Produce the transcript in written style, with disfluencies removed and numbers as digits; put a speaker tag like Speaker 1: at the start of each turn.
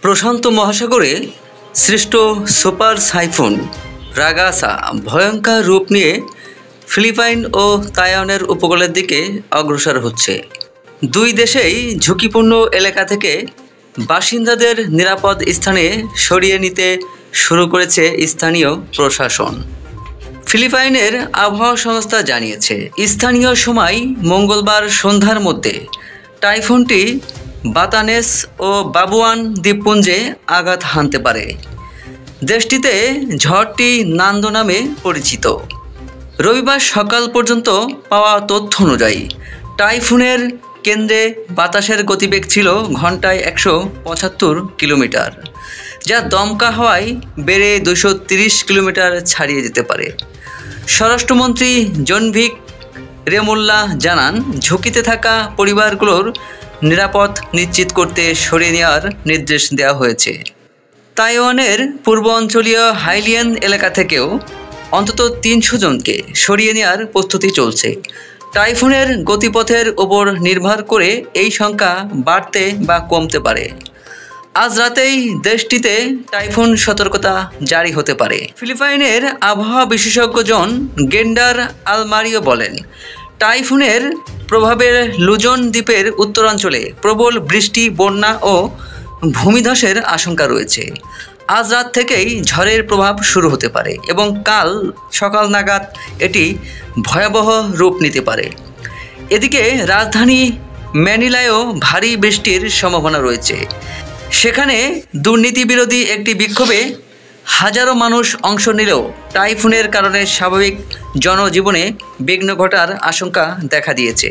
Speaker 1: প্রশান্ত মহাসাগরে সৃষ্ট super Saifun Ragasa ভয়ঙ্কর রূপ নিয়ে ফিলিপাইন ও তাইওয়ানের উপকূলের দিকে অগ্রসর হচ্ছে। দুই দেশেই ঝুঁকিপূর্ণ এলাকা থেকে বাসিন্দাদের নিরাপদ স্থানে সরিয়ে নিতে শুরু করেছে স্থানীয় প্রশাসন। ফিলিপাইনের আবহাওয়া সংস্থা জানিয়েছে, স্থানীয় সময় মঙ্গলবার সন্ধ্যার মধ্যে টাইফুনটি বাতানেস ও বাবুয়ান দ্বীপপুঞ্জে আঘাত হানতে পারে। দেশটিতে ঝড়টি নান্দো নামে পরিচিত। রবিবার সকাল পর্যন্ত পাওয়া তথ্য অনুযায়ী টাইফুনের কেন্দ্রে বাতাসের গতিবেগ ছিল ঘন্টায় 175 কিলোমিটার, যা দমকা হওয়ায় বেড়ে 230 কিলোমিটার ছাড়িয়ে যেতে পারে। স্বরাষ্ট্রমন্ত্রী জনভিক রেমুল্লা জানান, ঝুঁকিতে থাকা পরিবারগুলোর নিরাপদ নিশ্চিত করতে সরিয়ে নেওয়ার নির্দেশ দেওয়া হয়েছে। তাইওয়ানের পূর্ব অঞ্চলীয় হাইলিয়ান এলাকা থেকেও অন্তত 300 জনকে সরিয়ে নেওয়ার প্রস্তুতি চলছে। টাইফুনের গতিপথের ওপর নির্ভর করে এই সংখ্যা বাড়তে বা কমতে পারে। আজ রাতেই দেশটিতে টাইফুন সতর্কতা জারি হতে পারে। ফিলিপাইনের আবহাওয়া বিশেষজ্ঞ জন গেন্ডার আলমারিও বলেন, টাইফুনের প্রভাবে লুজন দ্বীপের উত্তরাঞ্চলে প্রবল বৃষ্টি, বন্যা ও ভূমিধসের আশঙ্কা রয়েছে। আজ রাত থেকেই ঝড়ের প্রভাব শুরু হতে পারে এবং কাল সকাল নাগাদ এটি ভয়াবহ রূপ নিতে পারে। এদিকে রাজধানী ম্যানিলায়ও ভারী বৃষ্টির সম্ভাবনা রয়েছে। সেখানে দুর্নীতিবিরোধী একটি বিক্ষোভে হাজারো মানুষ অংশ নিলেও টাইফুনের কারণে স্বাভাবিক জনজীবনে বিঘ্ন ঘটার আশঙ্কা দেখা দিয়েছে।